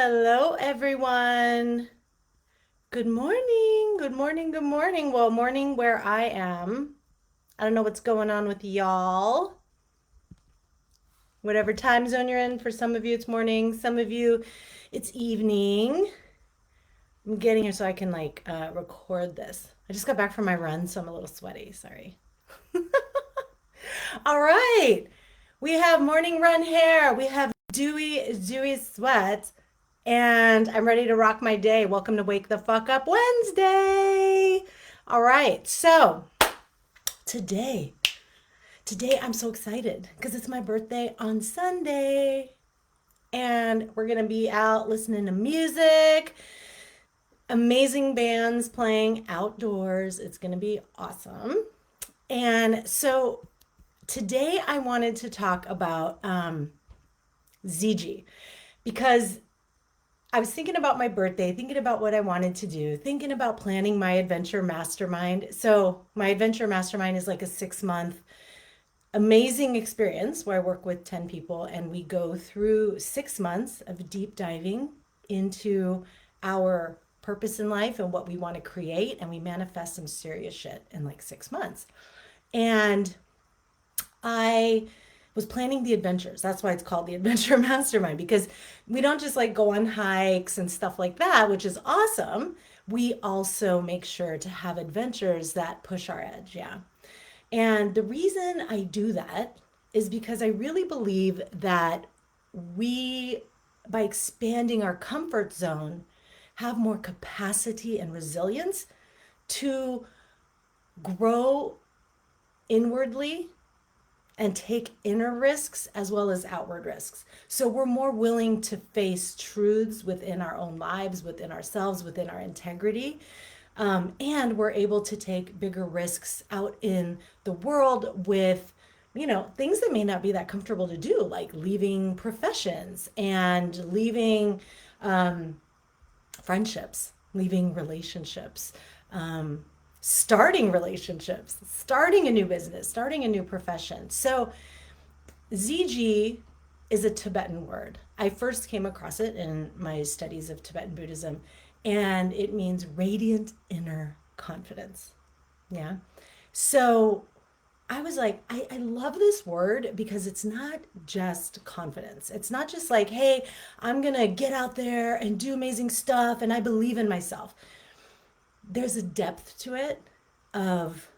Hello, everyone. Good morning. Good morning. Good morning. Well, morning where I am. I don't know what's going on with y'all. Whatever time zone you're in, for some of you it's morning, some of you it's evening. I'm getting here so I can record this. I just got back from my run, so I'm a little sweaty. Sorry. All right. We have morning run hair. We have dewy sweat. And I'm ready to rock my day. Welcome to Wake the Fuck Up Wednesday. All right. So today, today I'm so excited because it's my birthday on Sunday. And we're going to be out listening to music, amazing bands playing outdoors. It's going to be awesome. And so today I wanted to talk about Ziji because I was thinking about my birthday, thinking about what I wanted to do, thinking about planning my adventure mastermind. So, my adventure mastermind is like a 6 month amazing experience where I work with 10 people and we go through 6 months of deep diving into our purpose in life and what we want to create. And we manifest some serious shit in like 6 months. And I was planning the adventures. That's why it's called the Adventure Mastermind, because we don't just like go on hikes and stuff like that, which is awesome. We also make sure to have adventures that push our edge. Yeah. And the reason I do that is because I really believe that we, by expanding our comfort zone, have more capacity and resilience to grow inwardly and take inner risks as well as outward risks. So we're more willing to face truths within our own lives, within ourselves, within our integrity. And we're able to take bigger risks out in the world with, things that may not be that comfortable to do, like leaving professions and leaving friendships, leaving relationships, um, starting relationships, starting a new business, starting a new profession. So, Ziji is a Tibetan word. I first came across it in my studies of Tibetan Buddhism, and it means radiant inner confidence. Yeah. So, I was like, I love this word because it's not just confidence. It's not just like, hey, I'm going to get out there and do amazing stuff and I believe in myself. There's a depth to it of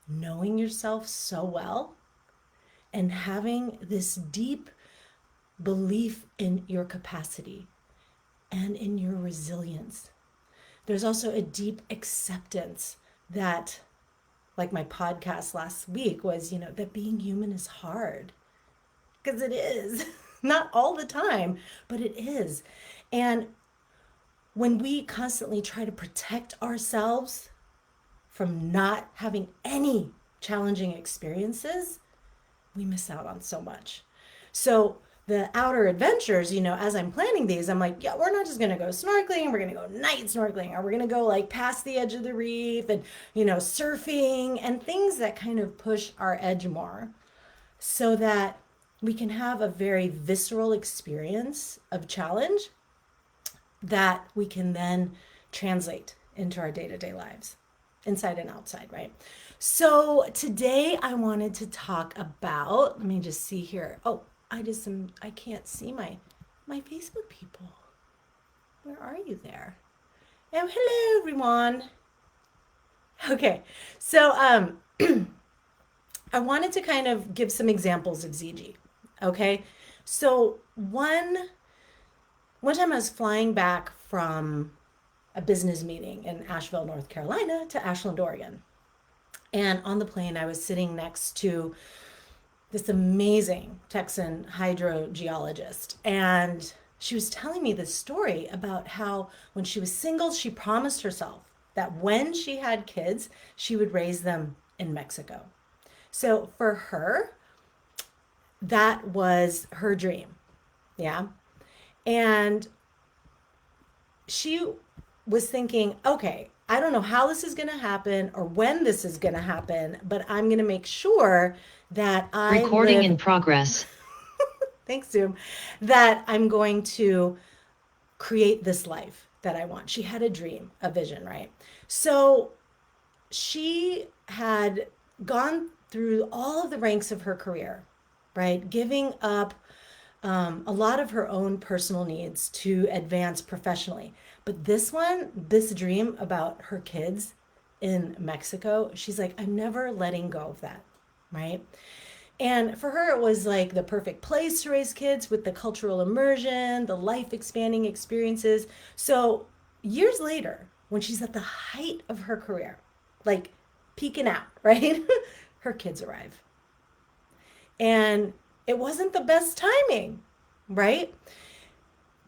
knowing yourself so well and having this deep belief in your capacity and in your resilience. There's also a deep acceptance that, like my podcast last week was, that being human is hard because it is. Not all the time, but it is. And when we constantly try to protect ourselves from not having any challenging experiences, we miss out on so much. So the outer adventures, as I'm planning these, I'm like, yeah, we're not just gonna go snorkeling, we're gonna go night snorkeling, or we're gonna go like past the edge of the reef and, surfing and things that kind of push our edge more so that we can have a very visceral experience of challenge that we can then translate into our day to day lives, inside and outside, right? So today I wanted to talk about, let me just see here. Oh, I can't see my Facebook people. Where are you there? Oh, hello everyone. Okay. So I wanted to kind of give some examples of ZG. Okay. So one time I was flying back from a business meeting in Asheville, North Carolina to Ashland, Oregon. And on the plane, I was sitting next to this amazing Texan hydrogeologist. And she was telling me this story about how when she was single, she promised herself that when she had kids, she would raise them in Mexico. So for her, that was her dream. Yeah. And she was thinking, okay, I don't know how this is going to happen or when this is going to happen, but I'm going to make sure that I Recording live, in progress. thanks, Zoom, that I'm going to create this life that I want. She had a dream, a vision, right? So she had gone through all of the ranks of her career, right? Giving up a lot of her own personal needs to advance professionally. But this dream about her kids in Mexico, she's like, I'm never letting go of that, right? And for her, it was like the perfect place to raise kids with the cultural immersion, the life expanding experiences. So years later, when she's at the height of her career, like peaking out, right? Her kids arrive. And it wasn't the best timing, right?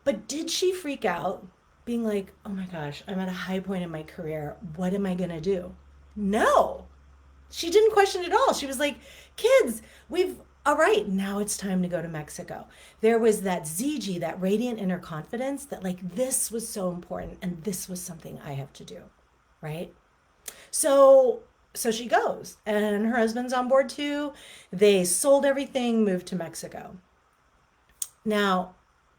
But did she freak out, being like, oh my gosh, I'm at a high point in my career. What am I going to do? No, she didn't question it at all. She was like, kids, all right, now it's time to go to Mexico. There was that Ziji, that radiant inner confidence that like this was so important and this was something I have to do, right? So so she goes and her husband's on board too. They sold everything, moved to Mexico. Now,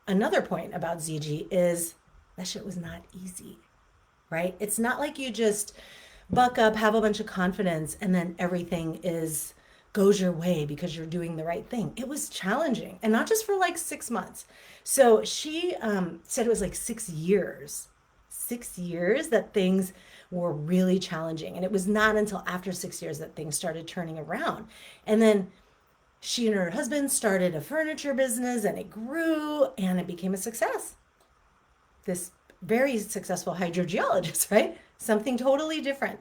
another point about ZG is that shit was not easy, right? It's not like you just buck up, have a bunch of confidence, and then everything is goes your way because you're doing the right thing. It was challenging, and not just for like 6 months. So she said it was like 6 years, 6 years that things were really challenging, and it was not until after 6 years that things started turning around. And then she and her husband started a furniture business, and it grew, and it became a success. This very successful hydrogeologist, right? Something totally different.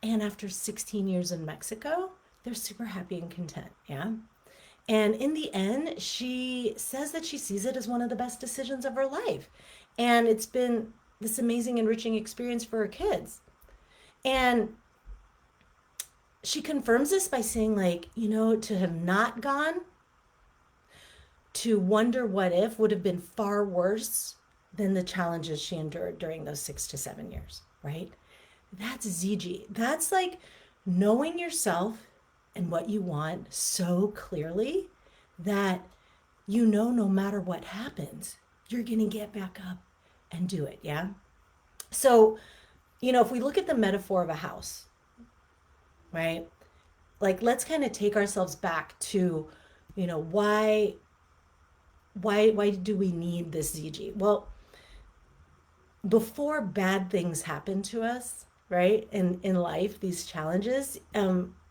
And after 16 years in Mexico, they're super happy and content. Yeah. And in the end, she says that she sees it as one of the best decisions of her life. And it's been this amazing, enriching experience for her kids. And she confirms this by saying, like, to have not gone, to wonder what if would have been far worse than the challenges she endured during those 6 to 7 years, right? That's ZG. That's like knowing yourself and what you want so clearly that no matter what happens, you're going to get back up and do it. Yeah. So, if we look at the metaphor of a house, right? Like, let's kind of take ourselves back to, why do we need this ZG? Well, before bad things happen to us, right, in life, these challenges,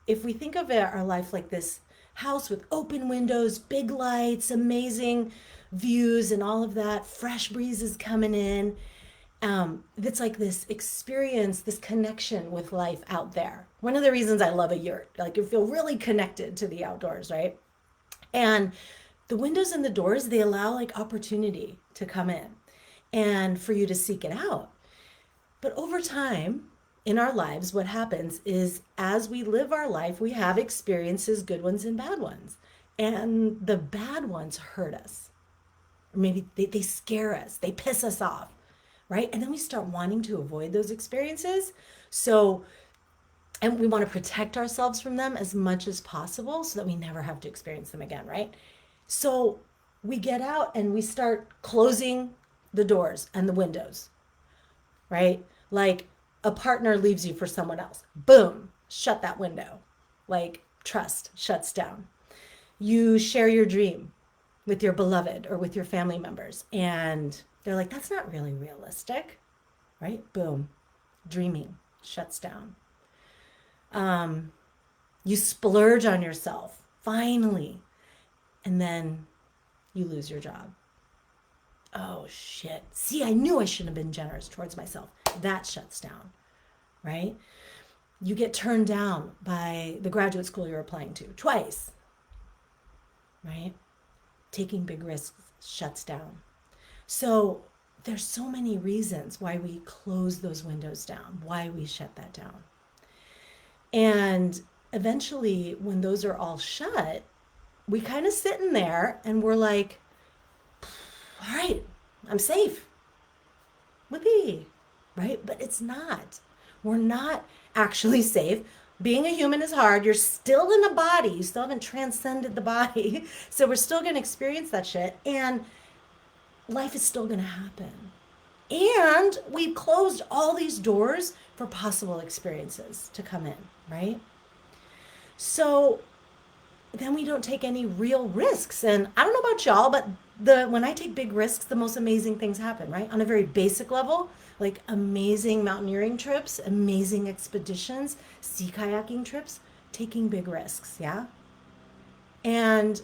if we think of our life like this house with open windows, big lights, amazing views, and all of that, fresh breezes coming in, it's like this experience, this connection with life out there. One of the reasons I love a yurt, like you feel really connected to the outdoors, right? And the windows and the doors, they allow like opportunity to come in and for you to seek it out. But over time in our lives, what happens is as we live our life, we have experiences, good ones and bad ones. And the bad ones hurt us. Or maybe they scare us, they piss us off, right? And then we start wanting to avoid those experiences. And we want to protect ourselves from them as much as possible so that we never have to experience them again, right? So we get out and we start closing the doors and the windows, right? Like a partner leaves you for someone else. Boom, shut that window. Like trust shuts down. You share your dream with your beloved or with your family members, and they're like, that's not really realistic, right? Boom, dreaming shuts down. You splurge on yourself, finally, and then you lose your job. Oh shit. See, I knew I shouldn't have been generous towards myself. That shuts down, right? You get turned down by the graduate school you're applying to twice, right? Taking big risks shuts down. So there's so many reasons why we close those windows down, why we shut that down. And eventually, when those are all shut, we kind of sit in there and we're like, all right, I'm safe. Whoopee, right? But it's not. We're not actually safe. Being a human is hard. You're still in a body. You still haven't transcended the body. So we're still going to experience that shit. And life is still going to happen. And we've closed all these doors for possible experiences to come in, right? So then we don't take any real risks. And I don't know about y'all, but when I take big risks, the most amazing things happen, right? On a very basic level, like amazing mountaineering trips, amazing expeditions, sea kayaking trips, taking big risks, yeah? And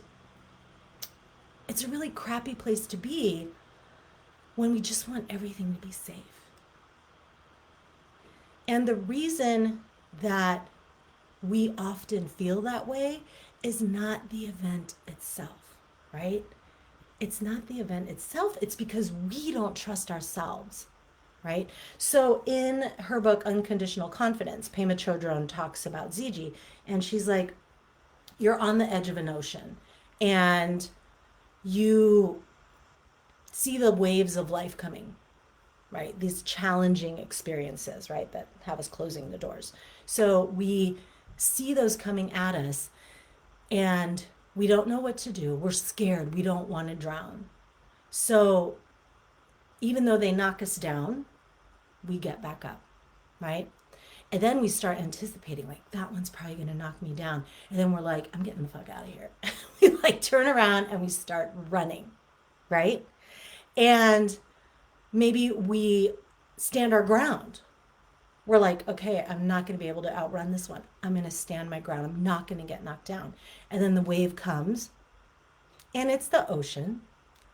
it's a really crappy place to be when we just want everything to be safe. And the reason that we often feel that way is not the event itself, right? It's not the event itself, it's because we don't trust ourselves, right? So in her book Unconditional Confidence, Pema Chodron talks about Ziji, and she's like, you're on the edge of an ocean and you see the waves of life coming, right? These challenging experiences, right, that have us closing the doors. So we see those coming at us and we don't know what to do. We're scared. We don't want to drown. So even though they knock us down, we get back up, right? And then we start anticipating, like, that one's probably going to knock me down. And then we're like, I'm getting the fuck out of here. We like turn around and we start running, right? And maybe we stand our ground. We're like, okay, I'm not going to be able to outrun this one. I'm going to stand my ground. I'm not going to get knocked down. And then the wave comes and it's the ocean.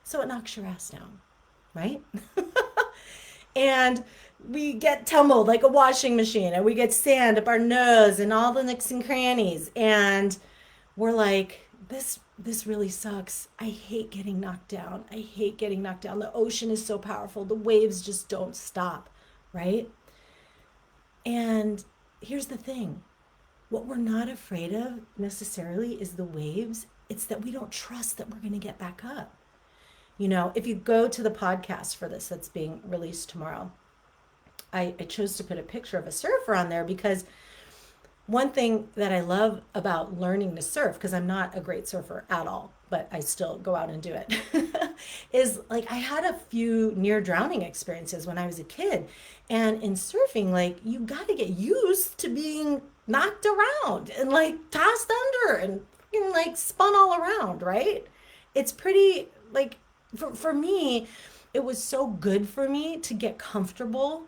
So it knocks your ass down, right? And we get tumbled like a washing machine and we get sand up our nose and all the nooks and crannies. And we're like, this really sucks. I hate getting knocked down. I hate getting knocked down. The ocean is so powerful. The waves just don't stop, right? And here's the thing. What we're not afraid of necessarily is the waves. It's that we don't trust that we're going to get back up. You know, if you go to the podcast for this that's being released tomorrow, I chose to put a picture of a surfer on there because one thing that I love about learning to surf, because I'm not a great surfer at all, but I still go out and do it, is like I had a few near drowning experiences when I was a kid. And in surfing, like you got to get used to being knocked around and like tossed under and like spun all around, right? It's pretty like for me, it was so good for me to get comfortable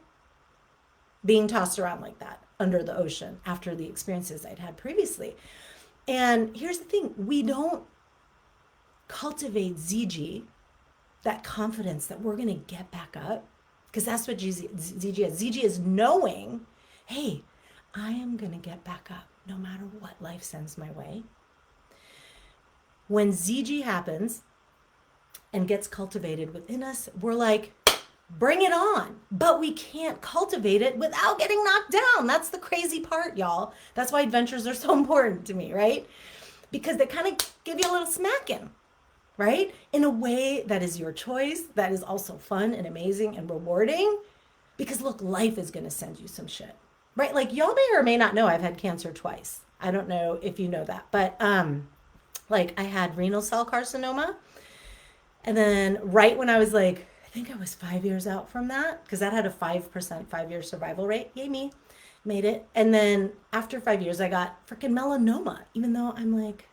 being tossed around like that under the ocean after the experiences I'd had previously. And here's the thing, we don't cultivate Ziji, that confidence that we're going to get back up, because that's what Ziji is. Ziji is knowing, hey, I am going to get back up no matter what life sends my way. When Ziji happens and gets cultivated within us, we're like, bring it on. But we can't cultivate it without getting knocked down. That's the crazy part, y'all. That's why adventures are so important to me, right? Because they kind of give you a little smacking, right? In a way that is your choice, that is also fun and amazing and rewarding. Because look, life is going to send you some shit, right? Like y'all may or may not know I've had cancer twice. I don't know if you know that, but like I had renal cell carcinoma. And then right when I was like, I think I was 5 years out from that, because that had a 5% 5-year survival rate. Yay me, made it. And then after 5 years, I got freaking melanoma, even though I'm like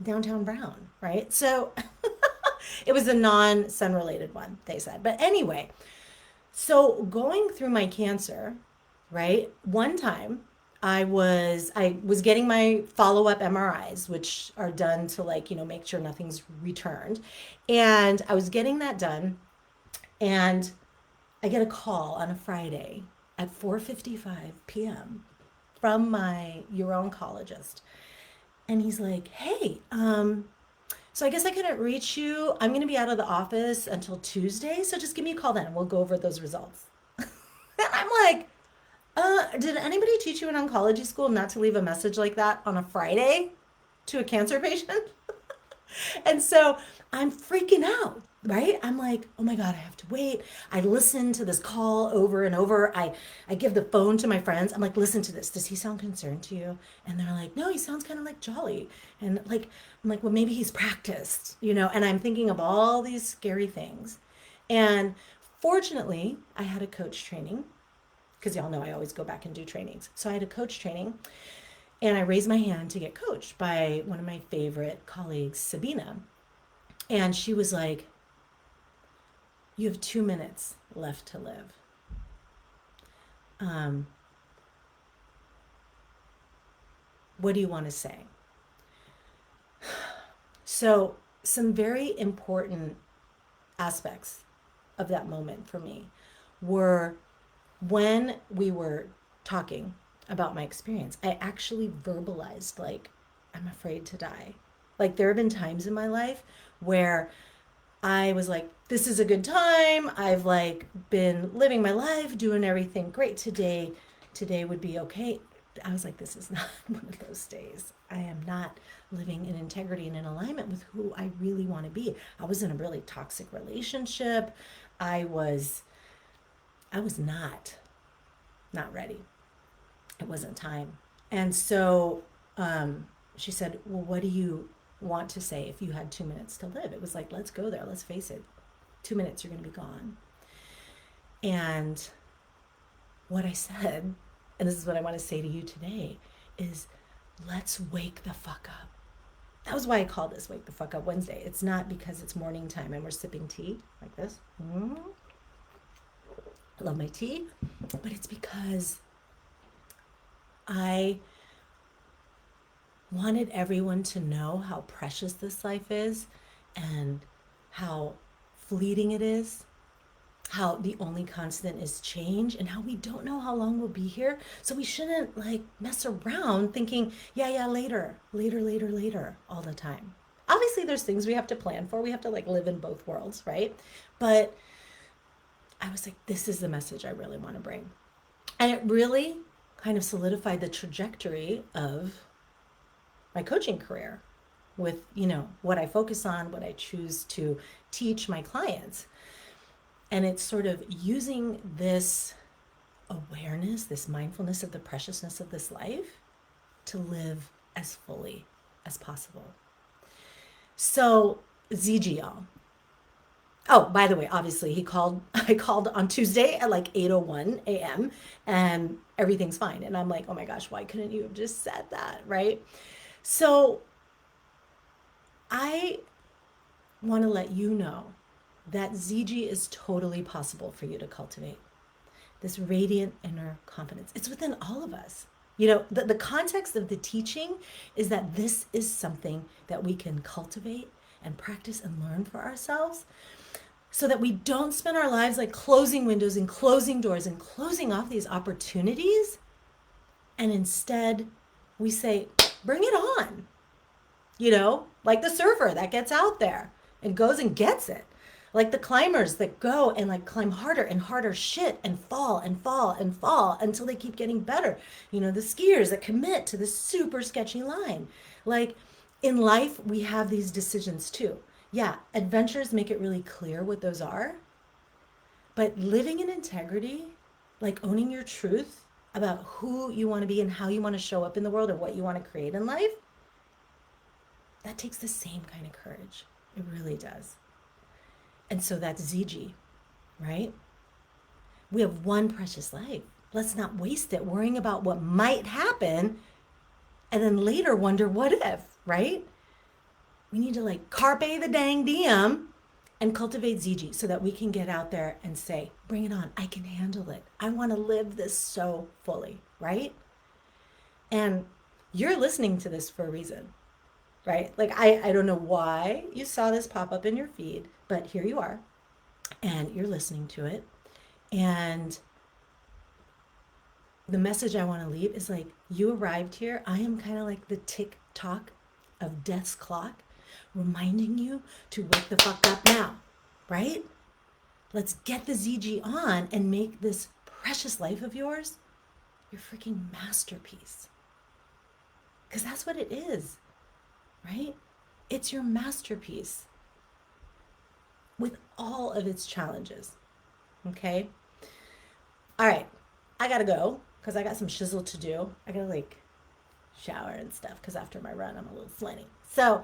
downtown brown, right? So it was a non-sun related one, they said. But anyway, so going through my cancer, right? One time I was getting my follow-up MRIs, which are done to like, make sure nothing's returned. And I was getting that done and I get a call on a Friday at 4:55 p.m. from my uro-oncologist. And he's like, "Hey, so I guess I couldn't reach you. I'm going to be out of the office until Tuesday, so just give me a call then and we'll go over those results." And I'm like, did anybody teach you in oncology school not to leave a message like that on a Friday to a cancer patient? And so I'm freaking out, right? I'm like, oh my God, I have to wait. I listen to this call over and over. I give the phone to my friends. I'm like, listen to this. Does he sound concerned to you? And they're like, no, he sounds kind of like jolly. And like, I'm like, well, maybe he's practiced, and I'm thinking of all these scary things. And Fortunately, I had a coach training because y'all know I always go back and do trainings. So I had a coach training and I raised my hand to get coached by one of my favorite colleagues, Sabina. And she was like, "You have 2 minutes left to live. Um, what do you want to say?" So, some very important aspects of that moment for me were when we were talking about my experience, I actually verbalized, like, I'm afraid to die. Like, there have been times in my life where I was like, this is a good time. I've like been living my life, doing everything great today. Today would be okay. I was like, this is not one of those days. I am not living in integrity and in alignment with who I really want to be. I was in a really toxic relationship. I was I was not ready. It wasn't time. And so she said, well, what do you want to say if you had 2 minutes to live? It was like, let's go there. Let's face it. 2 minutes, you're going to be gone. And what I said, and this is what I want to say to you today, is let's wake the fuck up. That was why I called this Wake the Fuck Up Wednesday. It's not because it's morning time and we're sipping tea like this. I love my tea. But it's because I wanted everyone to know how precious this life is and how fleeting it is, how the only constant is change, and how we don't know how long we'll be here. So we shouldn't like mess around thinking, yeah, later all the time. Obviously, there's things we have to plan for. We have to like live in both worlds, right? But I was like, this is the message I really want to bring. And it really kind of solidified the trajectory of my coaching career with, what I focus on, what I choose to teach my clients. And it's sort of using this awareness, this mindfulness of the preciousness of this life to live as fully as possible. So, Ziji, y'all. Oh, by the way, obviously I called on Tuesday at like 8:01 a.m. and everything's fine. And I'm like, oh my gosh, why couldn't you have just said that, right? So I want to let you know that ZG is totally possible for you to cultivate. This radiant inner confidence. It's within all of us. The context of the teaching is that this is something that we can cultivate and practice and learn for ourselves so that we don't spend our lives like closing windows and closing doors and closing off these opportunities. And instead, we say, bring it on. Like the surfer that gets out there and goes and gets it. Like the climbers that go and like climb harder and harder shit and fall and fall and fall until they keep getting better. The skiers that commit to this super sketchy line. Like in life, we have these decisions too. Yeah, adventures make it really clear what those are. But living in integrity, like owning your truth about who you want to be and how you want to show up in the world and what you want to create in life, that takes the same kind of courage. It really does. And so that's Ziji, right? We have one precious life. Let's not waste it worrying about what might happen and then later wonder what if, right? We need to like carpe the dang diem and cultivate Ziji so that we can get out there and say, bring it on. I can handle it. I want to live this so fully, right? And you're listening to this for a reason, right? Like, I don't know why you saw this pop up in your feed, but here you are and you're listening to it. And the message I want to leave is like, you arrived here. I am kind of like the tick tock of death's clock, reminding you to wake the fuck up now, right? Let's get the ZG on and make this precious life of yours your freaking masterpiece. Because that's what it is, right? It's your masterpiece with all of its challenges, okay? All right, I gotta go because I got some shizzle to do. I gotta like shower and stuff because after my run, I'm a little slinty. So,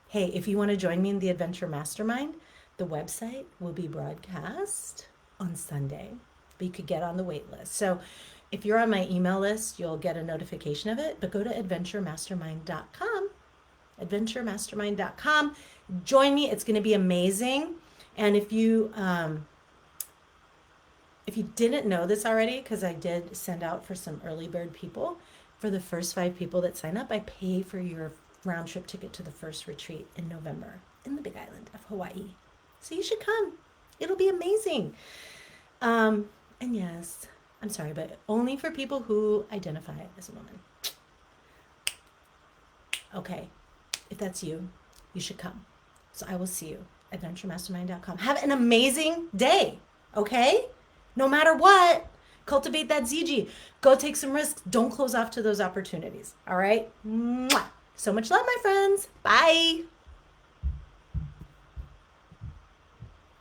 hey, if you want to join me in the Adventure Mastermind, The website will be broadcast on Sunday, but you could get on the wait list. So if you're on my email list, you'll get a notification of it, but go to adventuremastermind.com. Adventuremastermind.com. Join me. It's going to be amazing. And if you didn't know this already, because I did send out for some early bird people, for the first 5 people that sign up, I pay for your round trip ticket to the first retreat in November in the Big Island of Hawaii. So you should come. It'll be amazing. And yes, I'm sorry, but only for people who identify as a woman. Okay, if that's you, you should come. So I will see you at adventuremastermind.com. Have an amazing day, okay? No matter what, cultivate that Ziji. Go take some risks. Don't close off to those opportunities, all right? Mwah. So much love, my friends. Bye.